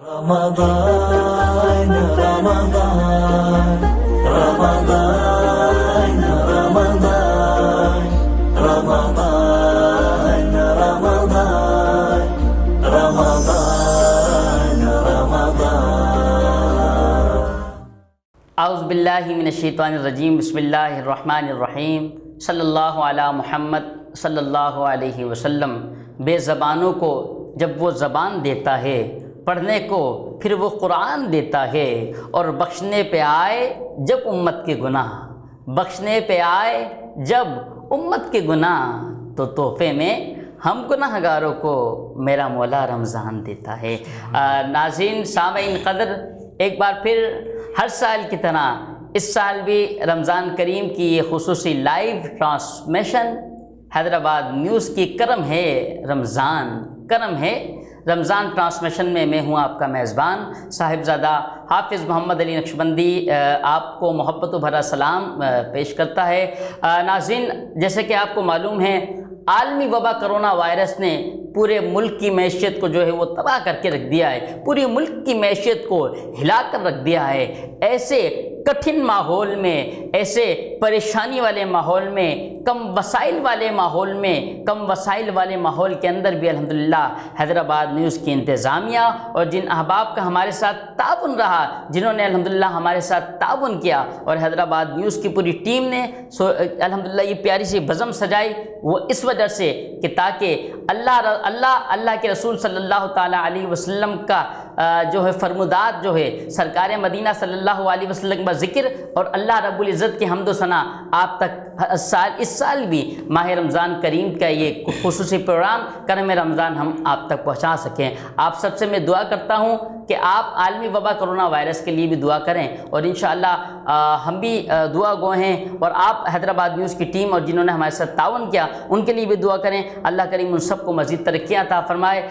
رمضان رمضان رمضان رمضان رمضان رمضان رمضان رمضان اعوذ باللہ من الشیطان الرجیم بسم اللہ الرحمن الرحیم صلی اللہ علی محمد صلی اللہ علیہ وسلم۔ بے زبانوں کو جب وہ زبان دیتا ہے، پڑھنے کو پھر وہ قرآن دیتا ہے، اور بخشنے پہ آئے جب امت کے گناہ، بخشنے پہ آئے جب امت کے گناہ، تو تحفے میں ہم گناہ گاروں کو میرا مولا رمضان دیتا ہے۔ ناظرین سامعین قدر، ایک بار پھر ہر سال کی طرح اس سال بھی رمضان کریم کی یہ خصوصی لائیو ٹرانسمیشن حیدرآباد نیوز کی کرم ہے رمضان ٹرانسمیشن میں میں ہوں آپ کا میزبان صاحبزادہ حافظ محمد علی نقشبندی آپ کو محبت و بھرا سلام پیش کرتا ہے۔ ناظرین، جیسے کہ آپ کو معلوم ہے، عالمی وبا کرونا وائرس نے پورے ملک کی معیشت کو جو ہے وہ تباہ کر کے رکھ دیا ہے، پوری ملک کی معیشت کو ہلا کر رکھ دیا ہے۔ ایسے کٹھن ماحول میں، ایسے پریشانی والے ماحول میں، کم وسائل والے ماحول کے اندر بھی الحمدللہ حیدرآباد نیوز کی انتظامیہ اور جن احباب کا ہمارے ساتھ تعاون رہا، جنہوں نے الحمدللہ ہمارے ساتھ تعاون کیا، اور حیدرآباد نیوز کی پوری ٹیم نے الحمدللہ یہ پیاری سی بزم سجائی، وہ اس وجہ سے کہ تاکہ اللہ کے رسول صلی اللہ تعالیٰ علیہ وسلم کا جو ہے فرمودات جو ہے، سرکار مدینہ صلی اللہ علیہ وسلم کا ذکر اور اللہ رب العزت کی حمد و ثنا آپ تک اس سال بھی ماہ رمضان کریم کا یہ خصوصی پروگرام کرم رمضان ہم آپ تک پہنچا سکیں۔ آپ سب سے میں دعا کرتا ہوں کہ آپ عالمی وبا کرونا وائرس کے لیے بھی دعا کریں، اور انشاءاللہ ہم بھی دعا گو ہیں، اور آپ حیدرآباد نیوز کی ٹیم اور جنہوں نے ہمارے ساتھ تعاون کیا ان کے لیے بھی دعا کریں۔ اللہ کریم ان سب کو مزید ترقیاں عطا فرمائے۔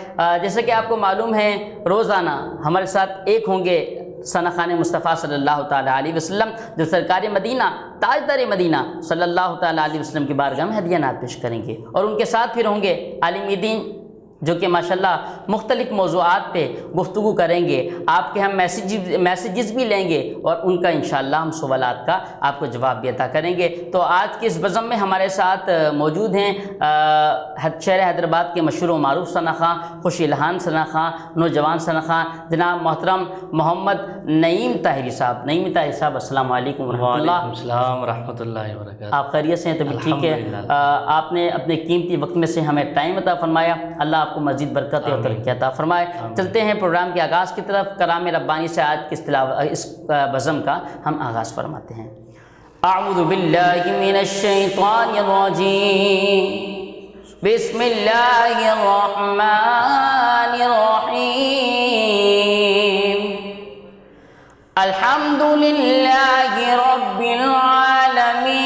جیسے کہ آپ کو معلوم ہے، روزانہ ہمارے ساتھ ایک ہوں گے ثنا خان مصطفیٰ صلی اللہ تعالیٰ علیہ وسلم، جو سرکار مدینہ تاجدار مدینہ صلی اللہ تعالیٰ علیہ وسلم کی بارگاہ میں ہدیہ نعت پیش کریں گے، اور ان کے ساتھ پھر ہوں گے عالم دین، جو کہ ماشاءاللہ مختلف موضوعات پہ گفتگو کریں گے۔ آپ کے ہم میسیجز بھی لیں گے، اور ان کا انشاءاللہ ہم سوالات کا آپ کو جواب بھی عطا کریں گے۔ تو آج کی اس بزم میں ہمارے ساتھ موجود ہیں شہر حیدرآباد کے مشہور و معروف ثنا خاں، خوش الہان ثنا خاں، نوجوان ثنا خاں، جناب محترم محمد نعیم طاہری صاحب۔ السلام علیکم ورحمۃ اللہ۔ وعلیکم السلام ورحمۃ اللہ وبرکاتہ۔ آپ خیریت سے ہیں؟ طبیعت ٹھیک ہے؟ آپ نے اپنے قیمتی وقت میں سے ہمیں ٹائم عطا فرمایا، اللہ آپ کو مزید برکت اور ترقی عطا فرمائے۔ چلتے ہیں پروگرام کے آغاز کی طرف۔ کلام ربانی سے آج کی اس بزم کا ہم آغاز فرماتے ہیں۔ اعوذ باللہ من الشیطان الرجیم، بسم اللہ الرحمن الرحیم، الحمد للہ رب العالمین،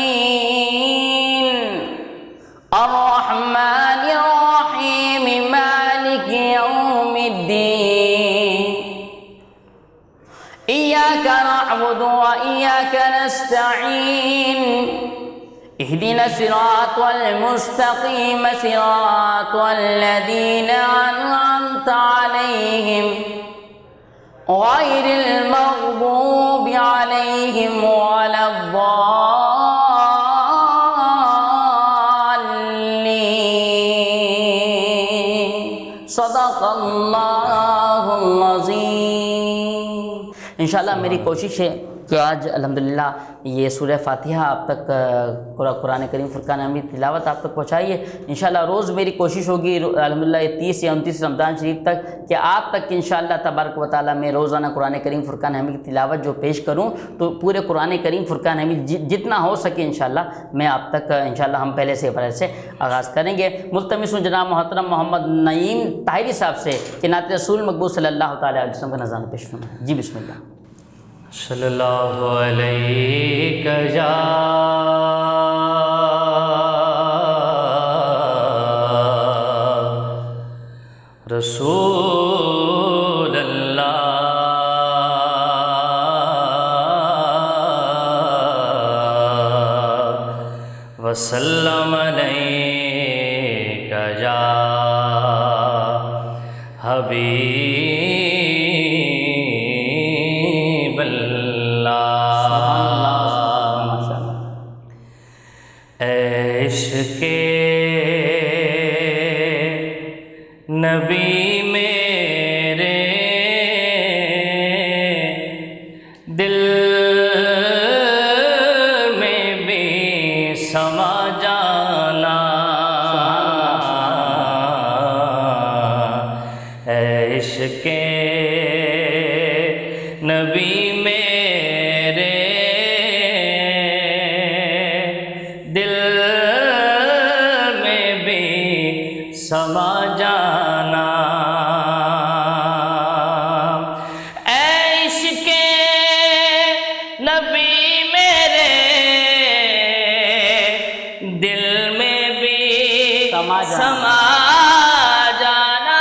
الرحمن الرحیم، مالک یوم الدین، ایاک نعبد و ایاک نستعین، اہدنا الصراط المستقیم، صراط الذین انعمت علیہم غیر المغضوب علیہم ولا الضالین، صدق اللہ العظیم۔ انشاءاللہ میری کوشش ہے کہ آج الحمدللہ یہ سورہ فاتحہ آپ تک قرآن کریم فرقان حمید تلاوت آپ تک پہنچائیے۔ انشاءاللہ روز میری کوشش ہوگی الحمدللہ یہ 30 یا 29 رمضان شریف تک کہ آپ تک انشاءاللہ تبارک و تعالیٰ میں روزانہ قرآن کریم فرقان حمید کی تلاوت جو پیش کروں، تو پورے قرآن کریم فرقان حمید جتنا ہو سکے انشاءاللہ میں آپ تک انشاءاللہ ہم پہلے سے آغاز کریں گے۔ ملتمس ہوں جناب محترم محمد نعیم طاہری صاحب سے کہ نعت رسول مقبول صلی اللہ تعالیٰ علیہ وسلم کا نذرانہ پیش فرمائیں۔ جی بسم اللہ۔ صلی اللہ علیہ یا رسول اللہ، وسلم علیہ یا حبیب نبی میرے دل میں بھی سما جانا، اے عشق نبی میرے دل میں بھی سما جانا۔ سما جانا،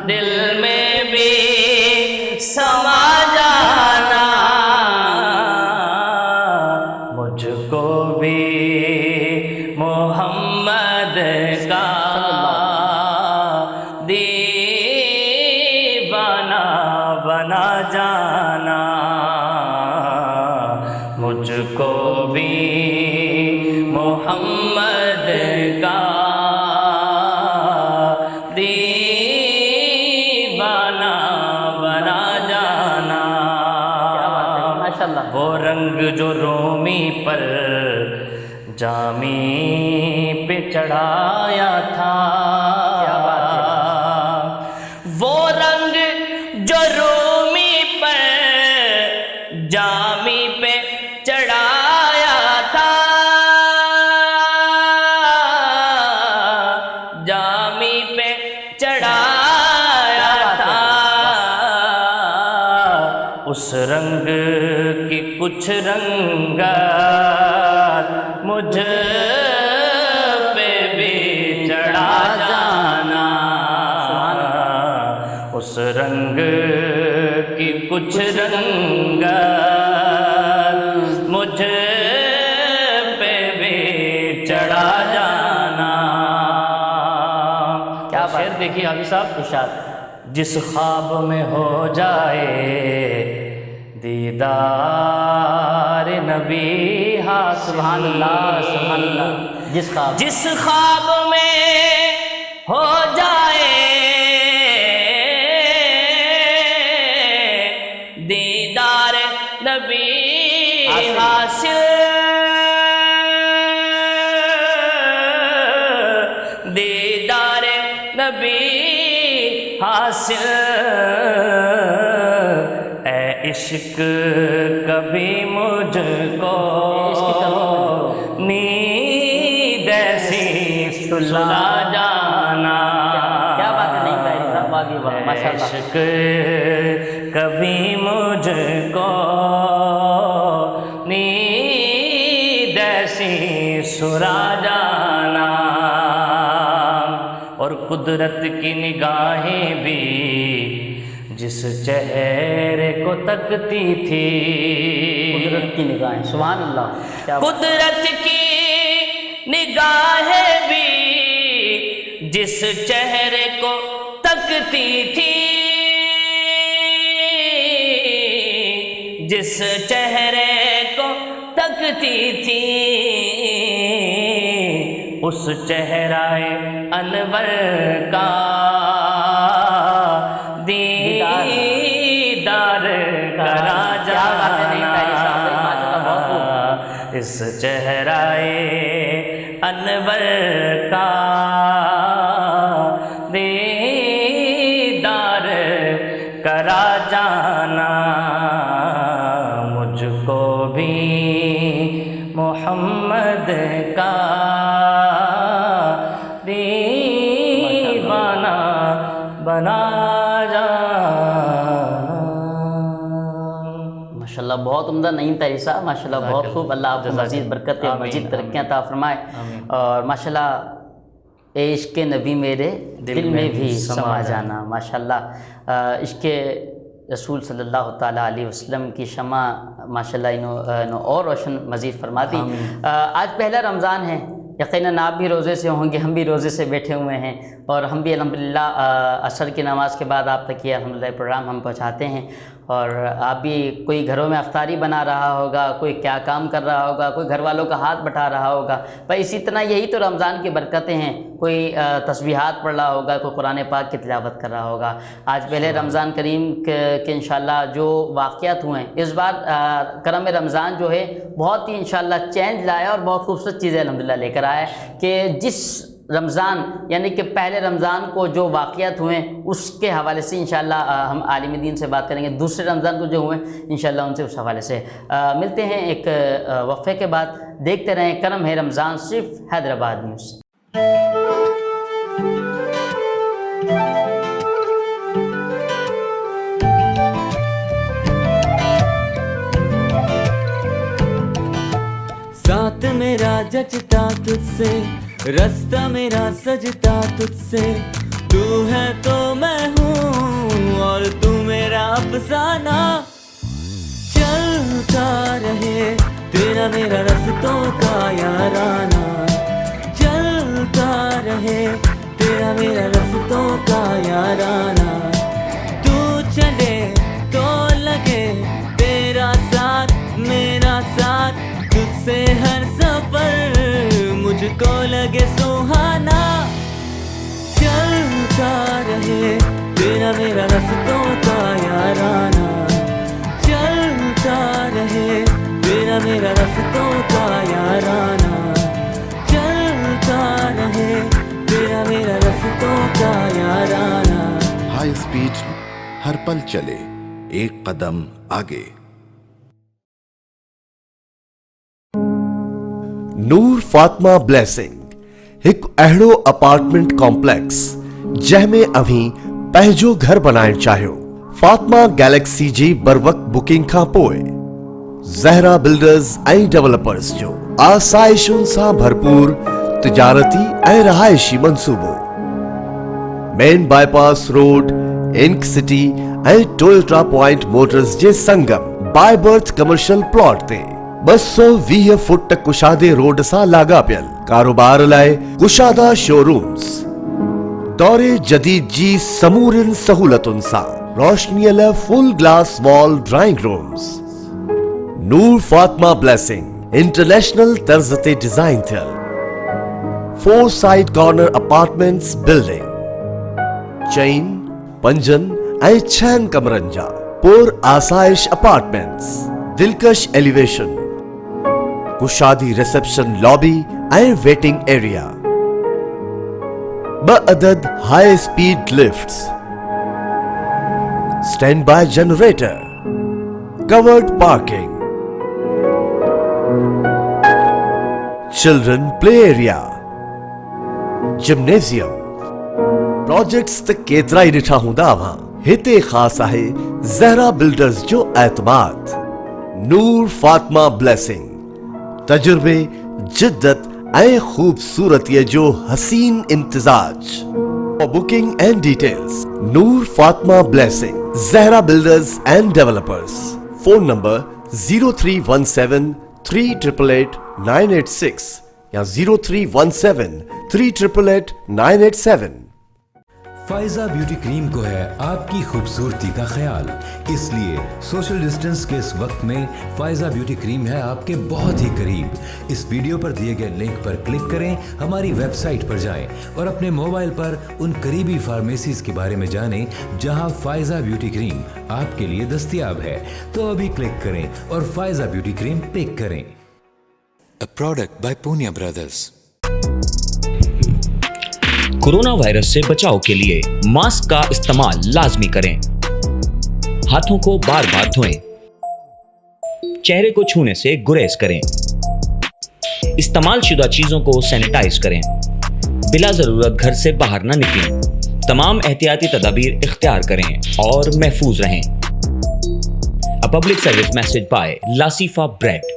دل میں بھی سما جانا، مجھ کو بھی محمد کا دیوانہ بنا جانا، مجھ کو بھی محمد کا دیوانہ بنا جانا۔ ماشاءاللہ۔ وہ رنگ جو رومی پر جامی پہ چڑھایا تھا، کیا بات ہے۔ وہ رنگ جو رومی پر جامی پہ چڑھایا تھا، جامی پہ چڑھایا تھا، اس رنگ کی کچھ رنگت مجھ پہ بھی چڑھا جانا، اس رنگ کی کچھ رنگت مجھ پہ بھی چڑھا جانا۔ کیا بات شعر دیکھیے حافظ صاحب، ارشاد۔ جس خواب میں ہو جائے دیدار نبی حاصل، سبحان اللہ، سبحان اللہ۔ جس خواب میں ہو جائے دیدار نبی حاصل، دیدار نبی حاصل، اے عشق کبھی مجھ کو نیند ایسی سلا جانا، کیا بات ہے، نہیں طاہری صاحب، واقعی واہ، ماشاءاللہ۔ عشق کبھی مجھ کو نیند ایسی سلا جانا، اور قدرت کی نگاہیں بھی جس چہرے کو تکتی تھی، قدرت کی نگاہیں، سبحان اللہ۔ کیا بات۔ قدرت کی نگاہیں بھی جس چہرے کو تکتی تھی، جس چہرے کو تکتی تھی، اس چہرہ انور کا دیدار کرا جانا، اس چہرہ انور کا دیدار کرا جانا، مجھ کو بھی محمد کا دیوانہ بنا جانا۔ ماشاءاللہ، بہت عمدہ نعیم طاہری صاحب، ماشاءاللہ بہت خوب۔ اللہ آپ کو مزید برکت اور مزید ترقیاں عطا فرمائے، اور ماشاءاللہ اے عشق نبی میرے دل میں بھی سما جانا۔ ماشاءاللہ عشق رسول صلی اللہ تعالیٰ علیہ وسلم کی شمع ماشاءاللہ انہوں اور روشن مزید فرما دی۔ آج پہلا رمضان ہے، یقیناً آپ بھی روزے سے ہوں گے، ہم بھی روزے سے بیٹھے ہوئے ہیں، اور ہم بھی الحمدللہ عصر کی نماز کے بعد آپ تک یہ الحمدللہ پروگرام ہم پہنچاتے ہیں، اور آپ بھی کوئی گھروں میں افطاری بنا رہا ہوگا، کوئی کیا کام کر رہا ہوگا، کوئی گھر والوں کا ہاتھ بٹھا رہا ہوگا، پر اسی طرح یہی تو رمضان کی برکتیں ہیں، کوئی تسبیحات پڑھ رہا ہوگا، کوئی قرآن پاک کی تلاوت کر رہا ہوگا۔ آج پہلے رمضان کریم کے انشاءاللہ جو واقعات ہوئے ہیں، اس بار کرم رمضان جو ہے بہت ہی انشاءاللہ چینج لایا اور بہت خوبصورت چیزیں الحمدللہ لے کر آیا ہے، کہ جس رمضان یعنی کہ پہلے رمضان کو جو واقعات ہوئے اس کے حوالے سے انشاءاللہ ہم عالم دین سے بات کریں گے. دوسرے رمضان کو جو ہوئے انشاءاللہ ان سے اس حوالے سے ملتے ہیں ایک وقفے کے بعد. دیکھتے رہیں کرم ہے رمضان صرف حیدرآباد نیوز. ساتھ میرا جچتا تجھ سے, رستہ میرا سجتا تجھ سے, تو ہے تو میں ہوں اور تو میرا افسانہ. چلتا رہے تیرا میرا رستوں کا یارانہ, چلتا رہے تیرا میرا رستوں کا یارانہ. تو چلے تو لگے تیرا ساتھ میرا ساتھ, تجھ سے ہر سفر مجھ کو لگے سہانا. چلتا رہے تیرا میرا رستوں کا یارانہ, چلتا رہے تیرا میرا رستوں کا یارانہ, چلتا رہے تیرا میرا رستوں کا یارانہ. ہائی اسپیڈ ہر پل چلے ایک قدم آگے. نور فاطمہ بلیسنگ ایک اہڑو اپارٹمنٹ کمپلیکس جہ میں ابھی پہجو گھر بنائن چاہیو. فاطمہ گیلیکسی جی بروقت بکنگ کا پوئے زہرا بلڈرز ای ڈیولپرز جو آسائشن سا بھرپور تجارتی ای رہائشی منصوبو. مین بائی پاس روڈ انک سٹی ای ٹویوٹا پوائنٹ موٹرز جے سنگم بائی برتھ کمرشل پلاٹ تے 220 فٹ کشادے روڈ سا لاگا پیل. کاروبار لائے کشادہ شو رومز, دورے جدید جی سمورن سہولتن سا روشنی full glass wall drawing rooms. Noor Fatima blessing international طرز تے ڈیزائن تھل 4 سائڈ کارنر اپارٹمنٹس بلڈنگ چین پنجن اے 6 کمرن جا پر آسائش اپارٹمنٹس. دلکش ایلیویشن, کشادی ریسپشن لابی اے ویٹنگ ایریا, بعدد high speed lifts, stand by generator, covered parking, children play area, gymnasium. Projects تک کیترا ہی ڈٹھا ہوں دا وہاں ہتے خاص ہے زہرا بلڈرز جو اعتماد. نور فاطمہ بلیسنگ تجربے جدت اے خوبصورت یہ جو حسین امتزاج. Booking and details Noor Fatima blessing Zahra builders and developers. Phone number 0317 388 986 یا 0317 388 987. فائزہ بیوٹی کریم کو ہے آپ کی خوبصورتی کا خیال, اس لیے سوشل ڈسٹنس کے اس وقت میں فائزہ بیوٹی کریم ہے آپ کے بہت ہی قریب. اس ویڈیو پر دیے گئے لنک پر کلک کریں, ہماری ویب سائٹ پر جائیں اور اپنے موبائل پر ان قریبی فارمیسیز کے بارے میں جانیں جہاں فائزہ بیوٹی کریم آپ کے لیے دستیاب ہے. تو ابھی کلک کریں اور فائزہ بیوٹی کریم پک کریں. A product by Punya Brothers. Corona virus سے بچاؤ کے لیے ماسک کا استعمال لازمی کریں. ہاتھوں کو بار بار دھوئیں. چہرے کو چھونے سے گریز کریں. استعمال شدہ چیزوں کو سینیٹائز کریں. بلا ضرورت گھر سے باہر نہ نکلیں. تمام احتیاطی تدابیر اختیار کریں اور محفوظ رہیں. A public service message by Lasifa Bread.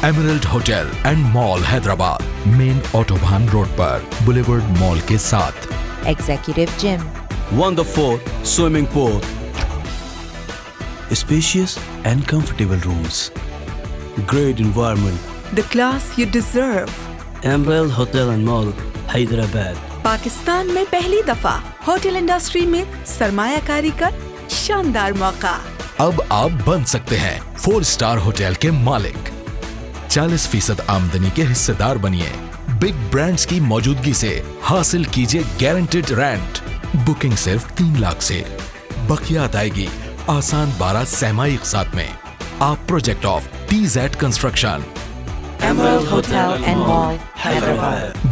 Emerald hotel and mall Hyderabad, main autobahn road پر بولیورڈ مال کے ساتھ. Executive gym, wonderful swimming pool, spacious and comfortable rooms, great environment. the class you deserve. Emerald Hotel and Mall, Hyderabad. Pakistan میں پہلی دفعہ hotel industry میں سرمایہ کاری کا شاندار موقع. اب آپ بن سکتے ہیں 4 اسٹار ہوٹل کے مالک. 40% آمدنی کے حصے دار بنیے. بگ برانڈز کی موجودگی سے حاصل کیجئے گارنٹیڈ رینٹ. بکنگ صرف 3 لاکھ سے, بقیہ ادائیگی آسان 12 سہمائی اقساط میں. آپ project of TZ construction Emerald Hotel and Mall, Hyderabad.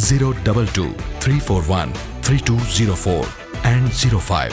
022-341-3204 and 05.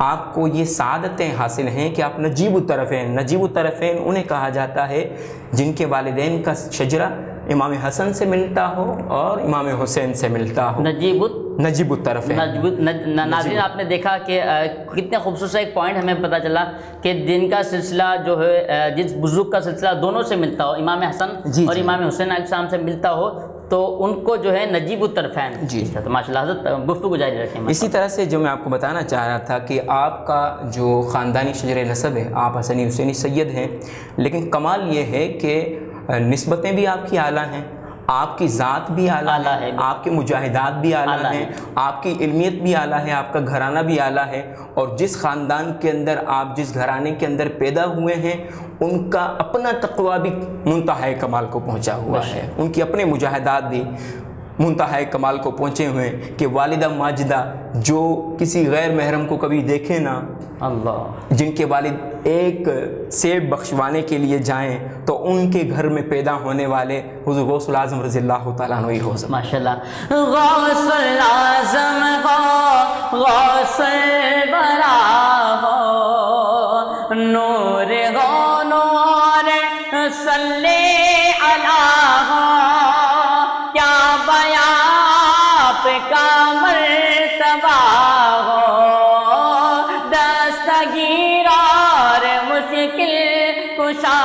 آپ کو یہ سعادتیں حاصل ہیں کہ آپ نجیب الطرفین، نجیب الطرفین انہیں کہا جاتا ہے جن کے والدین کا شجرہ امام حسن سے ملتا ہو اور امام حسین سے ملتا ہو، نجیب الطرفین۔ ناظرین آپ نے دیکھا کہ کتنے خوبصورت ایک پوائنٹ ہمیں پتہ چلا کہ جن کا سلسلہ جو ہے جس بزرگ کا سلسلہ دونوں سے ملتا ہو، امام حسن اور امام حسین علیہ السلام سے ملتا ہو، تو ان کو جو ہے نجیب الطرفین۔ جی تو ماشاء اللہ حضرت گفتگو جاری رکھیں۔ اسی طرح سے جو میں آپ کو بتانا چاہ رہا تھا کہ آپ کا جو خاندانی شجر نسب ہے، آپ حسنی حسینی سید ہیں، لیکن کمال یہ ہے کہ نسبتیں بھی آپ کی اعلیٰ ہیں، آپ کی ذات بھی اعلیٰ ہے، آپ کے مجاہدات بھی اعلیٰ ہیں، آپ کی علمیت بھی اعلیٰ ہے، آپ کا گھرانہ بھی اعلیٰ ہے، اور جس خاندان کے اندر آپ جس گھرانے کے اندر پیدا ہوئے ہیں ان کا اپنا تقویٰ بھی منتہائی کمال کو پہنچا ہوا ہے، ان کی اپنے مجاہدات بھی منتہائی کمال کو پہنچے ہوئے ہیں کہ والدہ ماجدہ جو کسی غیر محرم کو کبھی دیکھے نا، اللہ، جن کے والد ایک سیب بخشوانے کے لیے جائیں تو ان کے گھر میں پیدا ہونے والے حضور غوث الاعظم رضی اللہ تعالیٰ عنہ ہی ہو سکتا۔ ماشاءاللہ، غوث الاعظم ہو، غوث الورا ہو، نور ہو، نور صلی علی ہو، کیا بیان آپ کا مرتبہ ہو، دستگیر اور مشکل کشا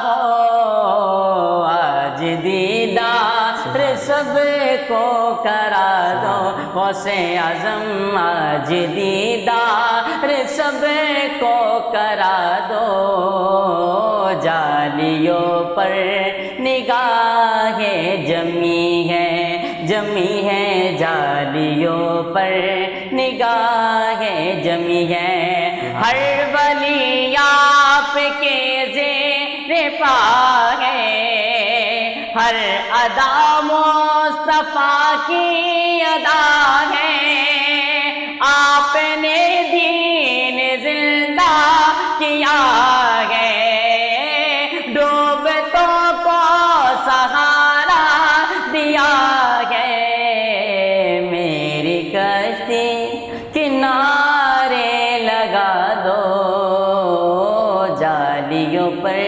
ہو، آج دیدار سب کو کرا دو غوث اعظم، آج دیدار سب کو کرا دو، جالیوں پر نگاہیں جمی ہے، جمی ہے، جالیوں پر نگاہیں جمی ہے، ہر ولی آپ کے زیر پا ہے، ہر ادا مصطفیٰ کی ادا ہے، آپ نے دین زندہ کیا ہے، ڈوبتوں کو سہارا دیا ہے، میری کشتی کنارے لگا دو، جالیوں پر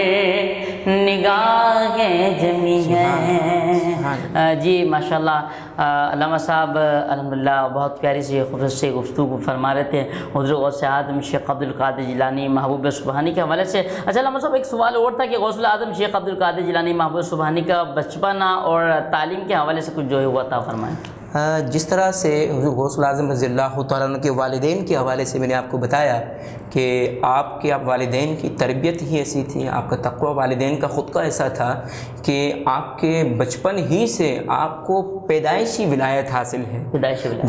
نگاہیں جمی ہیں۔ جی ماشاءاللہ علامہ صاحب الحمدللہ بہت پیاری سی خوبصورت سے گفتگو فرما رہے تھے حضور غوث اعظم شیخ عبد القادر جیلانی محبوب سبحانی کے حوالے سے۔ اچھا علامہ صاحب ایک سوال اور تھا کہ غوث اعظم شیخ عبد القادر جیلانی محبوب سبحانی کا بچپنا اور تعلیم کے حوالے سے کچھ جو ہے ہوا تھا فرمائیں۔ جس طرح سے حضور غوث الاعظم رضی اللہ تعالیٰ عنہ کے والدین کے حوالے سے میں نے آپ کو بتایا کہ آپ کے والدین کی تربیت ہی ایسی تھی، آپ کا تقویٰ والدین کا خود کا ایسا تھا کہ آپ کے بچپن ہی سے آپ کو پیدائشی ولایت حاصل ہے۔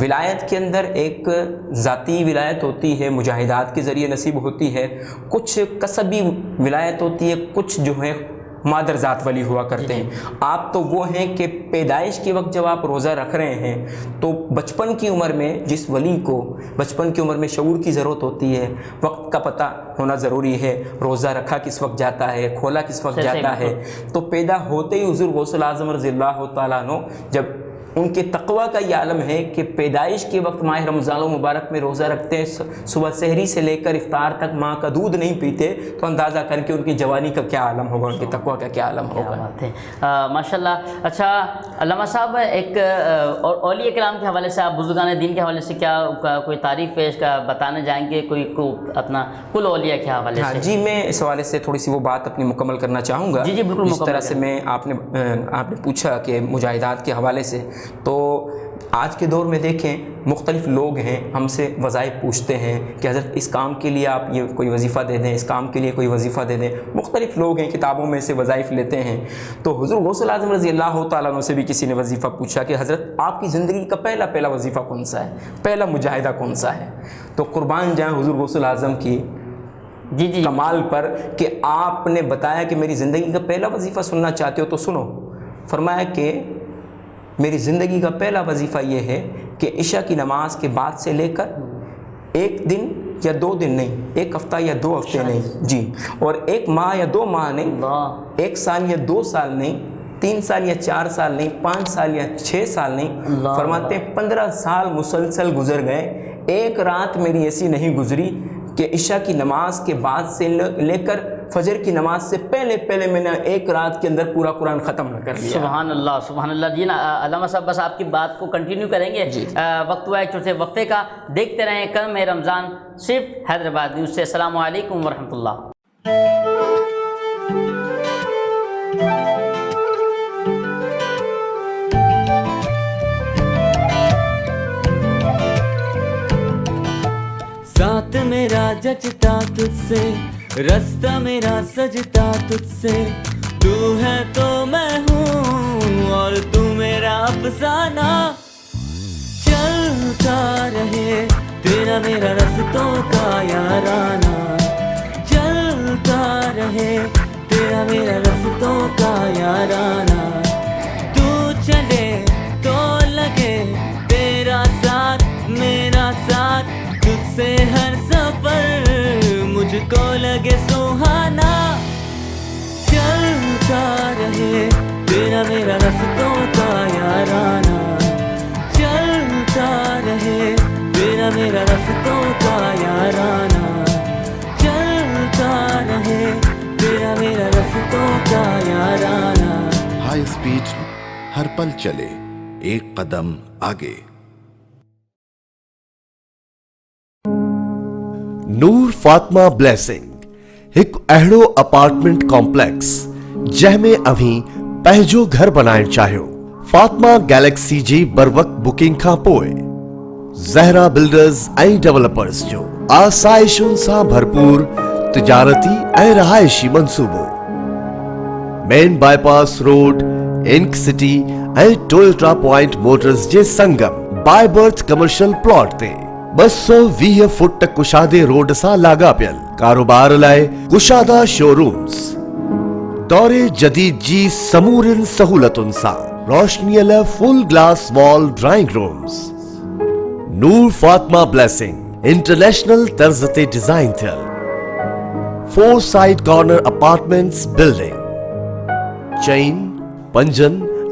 ولایت کے اندر ایک ذاتی ولایت ہوتی ہے، مجاہدات کے ذریعے نصیب ہوتی ہے، کچھ کسبی ولایت ہوتی ہے، کچھ جو ہے مادر ذات ولی ہوا کرتے ہیں۔ آپ تو وہ ہیں کہ پیدائش کے وقت جب آپ روزہ رکھ رہے ہیں تو بچپن کی عمر میں جس ولی کو بچپن کی عمر میں شعور کی ضرورت ہوتی ہے، وقت کا پتہ ہونا ضروری ہے، روزہ رکھا کس وقت جاتا ہے، کھولا کس وقت جاتا ہے، تو پیدا ہوتے ہی حضور غوث الاعظم رضی اللہ تعالیٰ عنہ جب ان کے تقویٰ کا یہ عالم ہے کہ پیدائش کے وقت ماہ رمضان المبارک میں روزہ رکھتے ہیں، صبح سحری سے لے کر افطار تک ماں کا دودھ نہیں پیتے، تو اندازہ کر کے ان کی جوانی کا کیا عالم ہوگا، ان کے تقویٰ کا کیا عالم ہوگا۔ ماشاءاللہ۔ اچھا علامہ صاحب ایک اور اولیاء کرام کے حوالے سے، آپ بزرگان دین کے حوالے سے کیا کوئی تعریف پیش بتانے جائیں گے، کوئی اپنا کل اولیاء کے حوالے سے؟ جی میں اس حوالے سے تھوڑی سی وہ بات اپنی مکمل کرنا چاہوں گا۔ جی بالکل، جس طرح سے میں آپ نے پوچھا کہ مجاہدات کے حوالے سے، تو آج کے دور میں دیکھیں مختلف لوگ ہیں ہم سے وظائف پوچھتے ہیں کہ حضرت اس کام کے لیے آپ یہ کوئی وظیفہ دے دیں، اس کام کے لیے کوئی وظیفہ دے دیں، مختلف لوگ ہیں کتابوں میں سے وظائف لیتے ہیں۔ تو حضور غوث الاعظم رضی اللہ تعالیٰ عنہ سے بھی کسی نے وظیفہ پوچھا کہ حضرت آپ کی زندگی کا پہلا وظیفہ کون سا ہے، پہلا مجاہدہ کون سا ہے؟ تو قربان جائیں حضور غوث الاعظم کی کمال پر کہ آپ نے بتایا کہ میری زندگی کا پہلا وظیفہ سننا چاہتے ہو تو سنو۔ فرمایا کہ میری زندگی کا پہلا وظیفہ یہ ہے کہ عشاء کی نماز کے بعد سے لے کر ایک دن یا 2 دن نہیں، ایک ہفتہ یا 2 ہفتے نہیں، جی، اور 1 ماہ یا 2 ماہ نہیں، 1 سال یا 2 سال نہیں، 3 سال یا 4 سال نہیں، 5 سال یا 6 سال نہیں، فرماتے ہیں 15 سال مسلسل گزر گئے، ایک رات میری ایسی نہیں گزری کہ عشاء کی نماز کے بعد سے لے کر فجر کی نماز سے پہلے میں نے ایک رات کے اندر پورا قرآن ختم نہ کر لیا. سبحان اللہ سبحان اللہ. جی نا علامہ صاحب بس آپ کی بات کو کنٹینیو کریں گے. وقت ہوا ہے چھوٹے وقفے کا. دیکھتے رہیں کرم رمضان صرف حیدرآباد نیوز سے. السلام علیکم ورحمۃ اللہ. ساتھ میرا جچتا تجھ سے, رستہ میرا سجتا تجھ سے, تو ہے تو میں ہوں اور تو میرا افسانہ. چلتا رہے تیرا میرا رستوں کا یارانہ, چلتا رہے تیرا میرا رستوں کا یارانہ. تو چلے تو لگے تیرا ساتھ میرا ساتھ, تجھ سے ہر سفر مجھ کو لگے سہانا. چلتا رہے تیرا میرا رستوں کا یارانہ, چلتا رہے تیرا میرا رستوں کا یارانہ, چلتا رہے تیرا میرا رستوں کا یارانہ. ہائی اسپیڈ ہر پل چلے, ایک قدم آگے. نور فاطمہ بلیسنگ ایک اہڑو اپارٹمنٹ کمپلیکس جہمیں ابھی پہجو گھر بنائن چاہیو. فاطمہ گیلیکسی جی بر وقت بکنگ کا پوئے زہرا بلڈرز ای ڈیولپرز جو آسائشن سا بھرپور تجارتی ای رہائشی منصوبو. مین بائی پاس روڈ انک سٹی ای ٹویوٹا پوائنٹ موٹرز جے سنگم بائی برتھ کمرشل پلاٹ تے 220 فٹ تک کشادے روڈ سا لاگا پیل. کاروبار لائے کشادہ شو رومز, دورے جدید جی سمورن سہولتن سا روشنی لائے full glass wall drawing rooms. Noor Fatima blessing international طرز تے ڈیزائن تھل 4 سائڈ کارنر اپارٹمنٹس بلڈنگ چین 5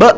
2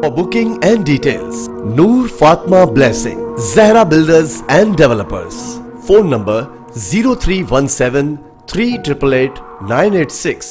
For booking and details, Noor Fatima Blessing, Zahra Builders and Developers. Phone number 0317 388 986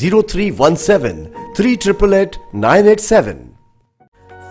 0317 388 987.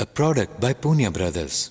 A product by Punya Brothers.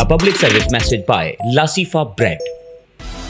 A public service message by Lasifa Bread.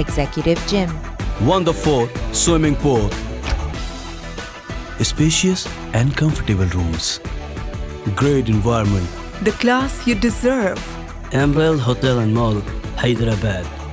Executive Gym, Wonderful swimming pool, spacious and comfortable rooms, great environment. The class you deserve. Emerald Hotel and Mall, Hyderabad.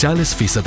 40%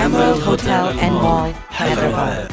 Emerald Hotel and Mall, Hyderabad.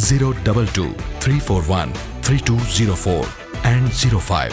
022-341-3204 and 05.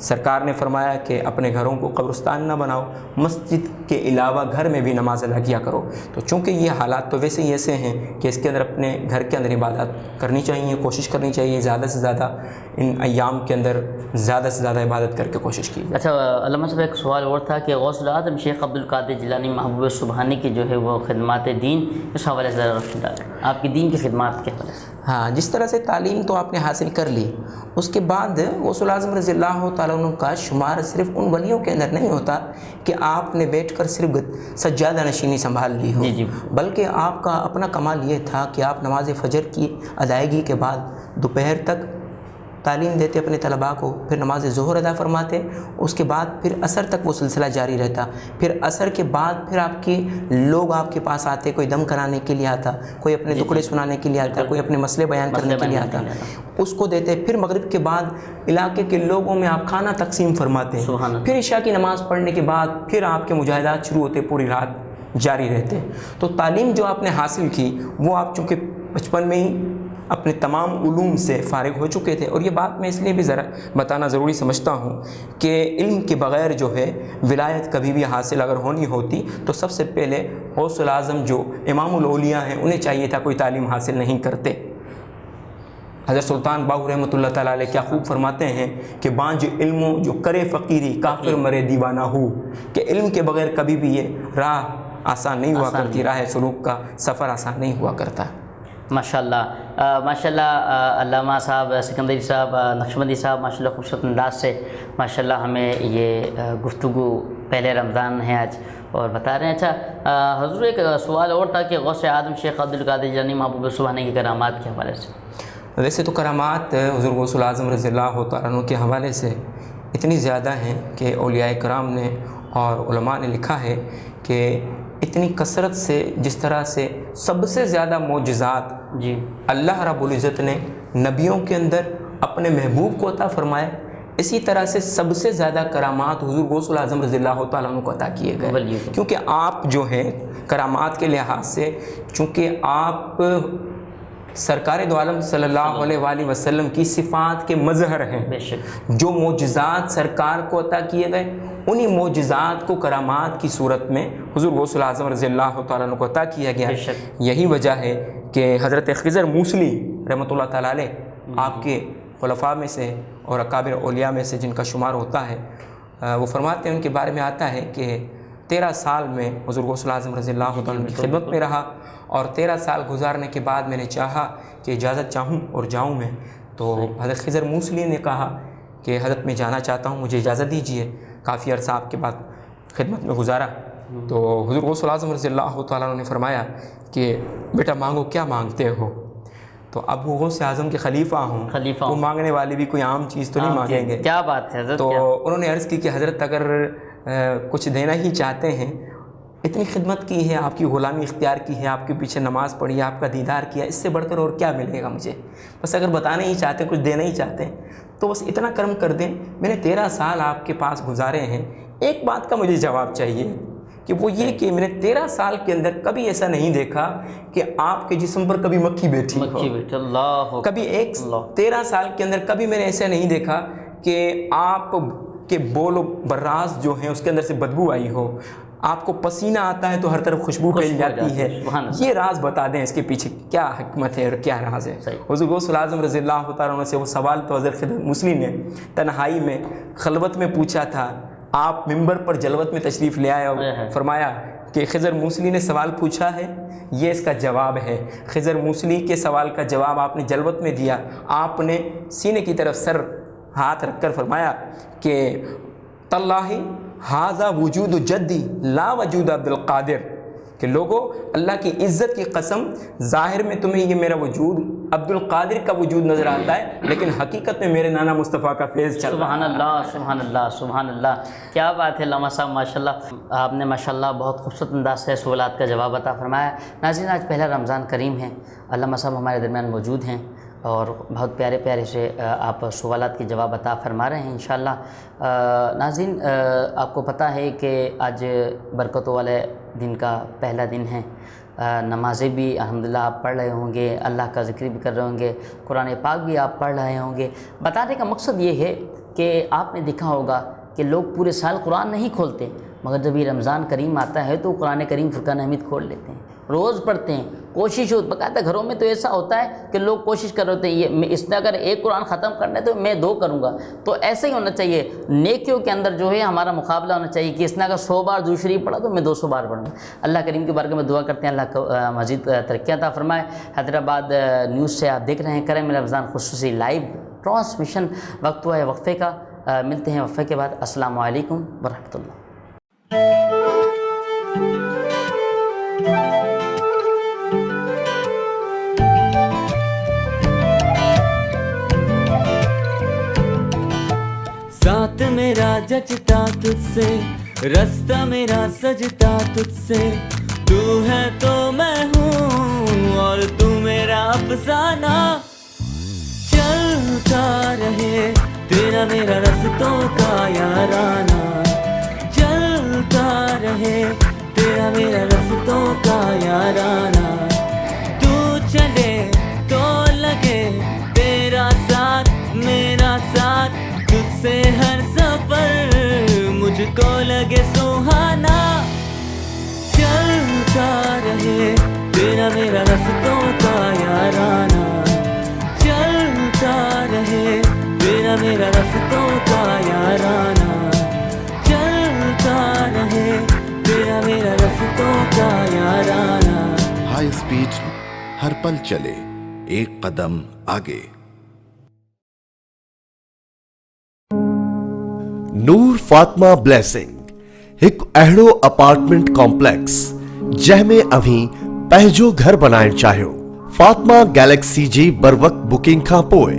سرکار نے فرمایا کہ اپنے گھروں کو قبرستان نہ بناؤ، مسجد کے علاوہ گھر میں بھی نماز ادا کیا کرو۔ تو چونکہ یہ حالات تو ویسے ہی ایسے ہیں کہ اس کے اندر اپنے گھر کے اندر عبادت کرنی چاہیے، کوشش کرنی چاہیے زیادہ سے زیادہ ان ایام کے اندر زیادہ سے زیادہ عبادت کر کے کوشش کی جائے۔ اچھا علامہ صاحب، ایک سوال اور تھا کہ غوث العظم شیخ عبد القادر جیلانی محبوب سبحانی کی جو ہے وہ خدمات دین، اس حوالے سے ذرا روشنی ڈالیں، آپ کی دین کی خدمات کے حوالے سے۔ ہاں، جس طرح سے تعلیم تو آپ نے حاصل کر لی، اس کے بعد غوث العظم رضی اللہ تعالیٰ عنہ کا شمار صرف ان ولیوں کے اندر نہیں ہوتا کہ آپ نے بیٹھ کر صرف سجادہ نشینی سنبھال لی ہو، بلکہ آپ کا اپنا کمال یہ تھا کہ آپ نماز فجر کی ادائیگی کے بعد دوپہر تک تعلیم دیتے اپنے طلباء کو، پھر نماز ظہر ادا فرماتے، اس کے بعد پھر عصر تک وہ سلسلہ جاری رہتا، پھر عصر کے بعد پھر آپ کے لوگ آپ کے پاس آتے، کوئی دم کرانے کے لیے آتا، کوئی اپنے ٹکڑے سنانے کے لیے آتا، کوئی اپنے مسئلے بیان کرنے کے لیے آتا، اس کو دیتے، پھر مغرب کے بعد علاقے کے لوگوں میں آپ کھانا تقسیم فرماتے، پھر عشاء کی نماز پڑھنے کے بعد پھر آپ کے مجاہدات شروع ہوتے، پوری رات جاری رہتے۔ تو تعلیم جو آپ نے حاصل کی وہ آپ چونکہ بچپن میں ہی اپنے تمام علوم سے فارغ ہو چکے تھے، اور یہ بات میں اس لیے بھی ذرا بتانا ضروری سمجھتا ہوں کہ علم کے بغیر جو ہے ولایت کبھی بھی حاصل اگر ہونی ہوتی تو سب سے پہلے غوث العظم جو امام الاولیاء ہیں انہیں چاہیے تھا کوئی تعلیم حاصل نہیں کرتے۔ حضرت سلطان باہو رحمۃ اللہ تعالیٰ علیہ کیا خوب فرماتے ہیں کہ بانج علموں جو کرے فقیری کافر مرے دیوانہ ہو، کہ علم کے بغیر کبھی بھی یہ راہ آسان نہیں ہوا کرتی، راہ سلوک کا سفر آسان نہیں ہوا کرتا۔ ماشاءاللہ ماشاءاللہ، علامہ صاحب سکندری صاحب نقشبندی صاحب ماشاءاللہ خوبصورت انداز سے ماشاءاللہ ہمیں یہ گفتگو پہلے رمضان ہے آج اور بتا رہے ہیں۔ اچھا حضور، ایک سوال اور تھا کہ غوث اعظم شیخ عبد القادر جیلانی محبوب سبحانی کی کرامات کے حوالے سے۔ ویسے تو کرامات حضور غوث العظم رضی اللہ تعالیٰ عنہ کے حوالے سے اتنی زیادہ ہیں کہ اولیاء کرام نے اور علماء نے لکھا ہے کہ اتنی کثرت سے جس طرح سے سب سے زیادہ معجزات اللہ رب العزت نے نبیوں کے اندر اپنے محبوب کو عطا فرمائے، اسی طرح سے سب سے زیادہ کرامات حضور غوث العظم رضی اللہ تعالیٰ عنہ کو عطا کیے گئے، کیونکہ آپ جو ہیں کرامات کے لحاظ سے، چونکہ آپ سرکار دو عالم صلی اللہ علیہ وآلہ وسلم کی صفات کے مظہر ہیں، جو معجزات سرکار کو عطا کیے گئے انہی معجزات کو کرامات کی صورت میں حضور غوث العظم رضی اللہ تعالیٰ عنہ کو عطا کیا گیا۔ یہی وجہ ہے کہ حضرت خضر موصلی رحمۃ اللہ تعالیٰ علیہ آپ کے خلفاء میں سے اور اکابر اولیاء میں سے جن کا شمار ہوتا ہے، وہ فرماتے ہیں ان کے بارے میں آتا ہے کہ 13 سال میں حضور غوث العظم رضی اللہ تعالیٰ عنہ کی خدمت میں رہا، اور 13 سال گزارنے کے بعد میں نے چاہا کہ اجازت چاہوں اور جاؤں میں، تو حضرت خضر موصلی نے کہا کہ حضرت میں جانا چاہتا ہوں، مجھے اجازت دیجیے۔ کافی عرصہ آپ کے بعد خدمت میں گزارا تو حضور غوث العظم رضی اللہ تعالیٰ عنہ نے فرمایا کہ بیٹا مانگو، کیا مانگتے ہو؟ تو اب وہ غوث اعظم کے خلیفہ ہوں، وہ مانگنے والے بھی کوئی عام چیز تو نہیں مانگیں گے۔ کیا بات ہے حضرت؟ تو انہوں نے عرض کی کہ حضرت اگر کچھ دینا ہی چاہتے ہیں، اتنی خدمت کی ہے، آپ کی غلامی اختیار کی ہے، آپ کے پیچھے نماز پڑھی ہے، آپ کا دیدار کیا، اس سے بڑھ کر اور کیا ملے گا مجھے؟ بس اگر بتانا ہی چاہتے، کچھ دینا ہی چاہتے ہیں تو بس اتنا کرم کر دیں، میں نے 13 سال آپ کے پاس گزارے ہیں، ایک بات کا مجھے جواب چاہیے کہ وہ یہ کہ میں نے 13 سال کے اندر کبھی ایسا نہیں دیکھا کہ آپ کے جسم پر کبھی مکھی بیٹھی ہو، کبھی 13 سال کے اندر کبھی میں نے ایسا نہیں دیکھا کہ آپ کے بول و براز جو ہیں اس کے اندر سے بدبو آئی ہو، آپ کو پسینہ آتا ہے تو ہر طرف خوشبو پھیل جاتی ہے۔ یہ راز بتا دیں اس کے پیچھے کیا حکمت ہے اور کیا راز ہے۔ حضور غوث العظم رضی اللہ تعالیٰ عنہ سے وہ سوال تو حضرت خضر موصلی نے تنہائی میں خلوت میں پوچھا تھا، آپ منبر پر جلوت میں تشریف لے آئے اور فرمایا کہ خضر موصلی نے سوال پوچھا ہے، یہ اس کا جواب ہے۔ خضر موصلی کے سوال کا جواب آپ نے جلوت میں دیا، آپ نے سینے کی طرف سر ہاتھ رکھ کر فرمایا کہ تاللہ ھذا وجود جدی لا وجود عبد القادر، کہ لوگو اللہ کی عزت کی قسم، ظاہر میں تمہیں یہ میرا وجود عبد القادر کا وجود نظر آتا ہے، لیکن حقیقت میں میرے نانا مصطفیٰ کا فیض چل رہا ہے۔ سبحان اللہ سبحان اللہ سبحان اللہ، کیا بات ہے علامہ صاحب، ماشاءاللہ آپ نے ماشاءاللہ بہت خوبصورت انداز سے سوالات کا جواب عطا فرمایا۔ ناظرین، آج پہلا رمضان کریم ہے، علامہ صاحب ہمارے درمیان موجود ہیں اور بہت پیارے پیارے سے آپ سوالات کے جواب عطا فرما رہے ہیں انشاءاللہ۔ ناظرین، آپ کو پتہ ہے کہ آج برکتوں والے دن کا پہلا دن ہے، نمازیں بھی الحمدللہ آپ پڑھ رہے ہوں گے، اللہ کا ذکر بھی کر رہے ہوں گے، قرآن پاک بھی آپ پڑھ رہے ہوں گے۔ بتانے کا مقصد یہ ہے کہ کہ آپ نے دیکھا ہوگا کہ لوگ پورے سال قرآن نہیں کھولتے، مگر جب یہ رمضان کریم آتا ہے تو قرآن کریم فرقان حمید کھول لیتے ہیں، روز پڑھتے ہیں، کوشش ہوتی باقاعدہ گھروں میں تو ایسا ہوتا ہے کہ لوگ کوشش کر رہے ہوتے ہیں یہ اس نے اگر ایک قرآن ختم کرنا ہے تو میں 2 کروں گا. تو ایسا ہی ہونا چاہیے، نیکیوں کے اندر جو ہے ہمارا مقابلہ ہونا چاہیے کہ اس نے اگر 100 بار درود شریف پڑھا تو میں 200 بار پڑھوں گا. اللہ کریم کے بارگاہ میں دعا کرتے ہیں اللہ کو مزید ترقیاں عطا فرمائے. حیدرآباد نیوز سے آپ دیکھ رہے ہیں کرم رمضان خصوصی لائیو ٹرانسمیشن. وقت ہوا ہے وقفے کا، ملتے ہیں وقفے کے بعد. السلام علیکم ورحمۃ اللہ. ساتھ میرا جچتا تجھ سے، رستہ میرا سجتا تجھ سے، تو ہے تو میں ہوں اور تو میرا افسانہ. چلتا رہے تیرا میرا رستوں کا یارانہ، چلتا رہے تیرا میرا رستوں کا یارانہ. تو چلے تو لگے تیرا ساتھ میرا ساتھ، تجھ سے ہر سفر مجھ کو لگے سہانا. چلتا رہے تیرا میرا رستوں کا یارانہ، چلتا رہے تیرا میرا رستوں کا یارانہ، چلتا رہے تیرا میرا رستوں کا یارانہ. ہائی اسپیڈ ہر پل چلے، ایک قدم آگے. نور فاطمہ بلیسنگ ایک اہڑو اپارٹمنٹ کمپلیکس جہ میں اویں پہجو گھر بنائن چاہیو. فاطمہ گیلیکسی جی بر وقت بکنگ کا پوئے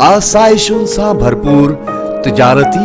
آسائشن سا بھرپور تجارتی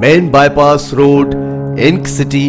مین بائی پاس روڈ انک سٹی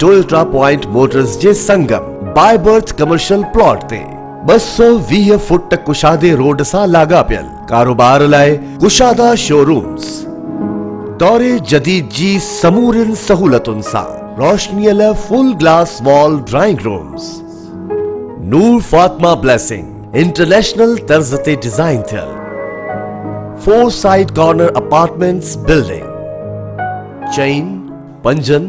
ٹویوٹا پوائنٹ موٹرز جے سنگم بائی برتھ کمرشل پلاٹ تے 220 فٹ کشادے روڈ سا لاگا پیل. کاروبار لائے کشادہ شو رومز، دورے جدید جی سمورن سہولتن سا روشنی full glass wall drawing rooms. Noor Fatima blessing international طرز تے ڈیزائن تھل 4 سائڈ کارنر اپارٹمنٹس بلڈنگ چین 5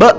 2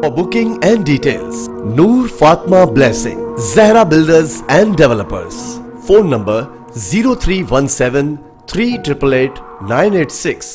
For booking and details, Noor Fatima Blessing, Zahra Builders and Developers. Phone number 0317 388 986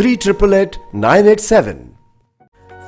388 987.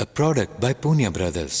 A product by Punya Brothers.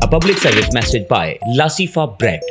A public service message by Lasifa Bread.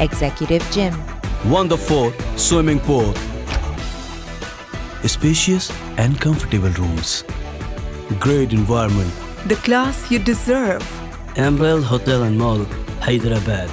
Executive Gym, Wonderful swimming pool, spacious and comfortable rooms, great environment. The class you deserve. Emerald Hotel and Mall, Hyderabad.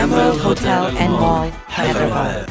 Emerald Hotel and Mall, Hyderabad.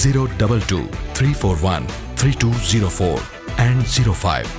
022 341 3204 and 05.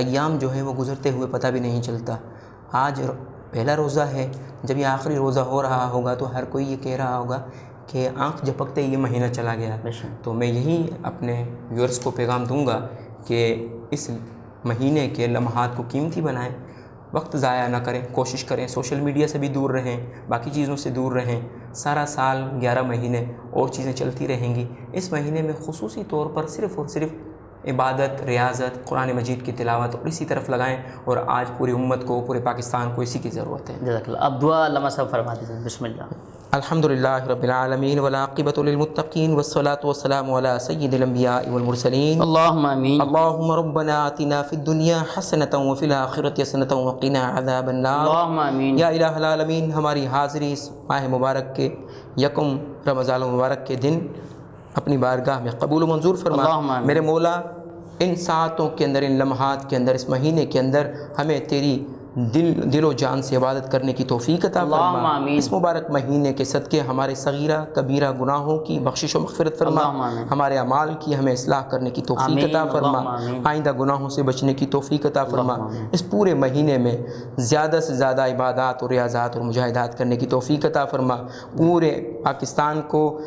ایام جو ہیں وہ گزرتے ہوئے پتہ بھی نہیں چلتا. آج پہلا روزہ ہے، جب یہ آخری روزہ ہو رہا ہوگا تو ہر کوئی یہ کہہ رہا ہوگا کہ آنکھ جھپکتے یہ مہینہ چلا گیا. تو میں یہی اپنے ویورز کو پیغام دوں گا کہ اس مہینے کے لمحات کو قیمتی بنائیں، وقت ضائع نہ کریں، کوشش کریں سوشل میڈیا سے بھی دور رہیں، باقی چیزوں سے دور رہیں. سارا سال 11 مہینے اور چیزیں چلتی رہیں گی. اس مہینے میں خصوصی طور پر صرف اور صرف عبادت، ریاضت، قرآن مجید کی تلاوت اور اسی طرف لگائیں. اور آج پوری امت کو، پورے پاکستان کو اسی کی ضرورت ہے. جزاک اللہ. اب دعا علامہ صاحب فرما دیجیے. بسم اللہ. الحمدللہ رب العالمین والعاقبۃ للمتقین والصلاة والسلام علی سید الانبیاء والمرسلین. اللہم آمین. اللہم ربنا آتنا فی الدنیا حسنۃ وفی الآخرۃ حسنۃ وقنا عذاب النار. اللہم آمین. یا الہ العالمین، ہماری حاضری اس ماہ مبارک کے یکم رمضان المبارک کے دن اپنی بارگاہ میں قبول و منظور فرما. میرے مولا، ان ساعتوں کے اندر، ان لمحات کے اندر، اس مہینے کے اندر ہمیں تیری دل و جان سے عبادت کرنے کی توفیق عطا فرما. اس مبارک مہینے کے صدقے ہمارے صغیرہ کبیرہ گناہوں کی بخشش و مغفرت فرما. ہمارے اعمال کی ہمیں اصلاح کرنے کی توفیق عطا فرما. آئندہ گناہوں سے بچنے کی توفیق عطا فرما. اس پورے مہینے میں زیادہ سے زیادہ عبادات اور ریاضات اور مجاہدات کرنے کی توفیق عطا فرما. پورے پاکستان کو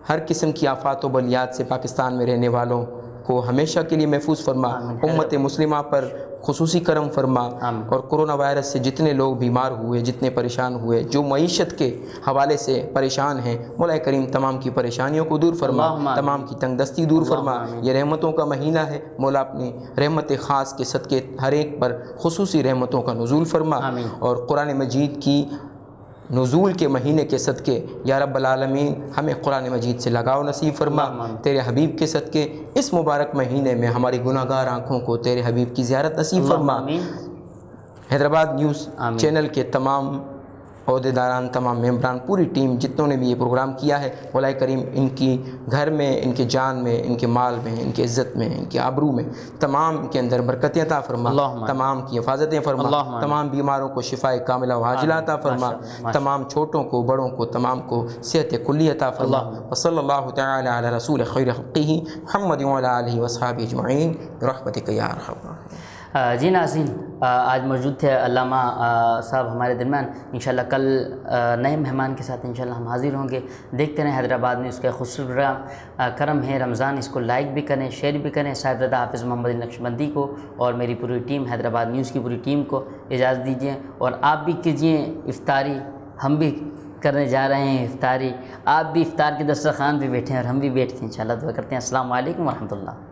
ہر قسم کی آفات و بلیات سے پاکستان میں رہنے والوں کو ہمیشہ کے لیے محفوظ فرما. امت مسلمہ پر خصوصی کرم فرما. اور کرونا وائرس سے جتنے لوگ بیمار ہوئے، جتنے پریشان ہوئے، جو معیشت کے حوالے سے پریشان ہیں، مولا کریم تمام کی پریشانیوں کو دور فرما، تمام کی تنگ دستی دور فرما. یہ رحمتوں کا مہینہ ہے، مولا اپنی رحمت خاص کے صدقے ہر ایک پر خصوصی رحمتوں کا نزول فرما. اور قرآن مجید کی نزول کے مہینے کے صدقے یا رب العالمین ہمیں قرآن مجید سے لگاؤ نصیب فرما. تیرے حبیب کے صدقے اس مبارک مہینے میں ہماری گناہ گار آنکھوں کو تیرے حبیب کی زیارت نصیب فرما. حیدرآباد نیوز چینل کے تمام عہدیداران، تمام ممبران، پوری ٹیم جتنوں نے بھی یہ پروگرام کیا ہے، مولا کریم ان کی گھر میں، ان کے جان میں، ان کے مال میں، ان کی عزت میں، ان کے آبرو میں، تمام کے اندر برکتیں عطا فرما. تمام کی حفاظتیں فرما. تمام بیماروں کو شفاء کاملہ و عاجلہ عطا فرما. تمام چھوٹوں کو، بڑوں کو، تمام کو صحت کلی عطا فرما. وصلی اللہ تعالی علی رسول خیر خلقہ محمد وعلی آلہ وصحبہ اجمعین برحمتک یا ارحم الراحمین. جی ناظرین، آج موجود تھے علامہ صاحب ہمارے درمیان. انشاءاللہ کل نئے مہمان کے ساتھ انشاءاللہ ہم حاضر ہوں گے. دیکھتے رہیں حیدرآباد میں اس کا خوبصورت کرم ہے رمضان. اس کو لائک بھی کریں، شیئر بھی کریں. صاحب رضا حافظ محمد نقشبندی کو اور میری پوری ٹیم، حیدرآباد نیوز کی پوری ٹیم کو اجازت دیجیے. اور آپ بھی کیجیے افطاری، ہم بھی کرنے جا رہے ہیں افطاری. آپ بھی افطار کے دسترخوان پہ بیٹھیں اور ہم بھی بیٹھ کے انشاءاللہ دعا کرتے ہیں. السلام علیکم ورحمۃ اللہ.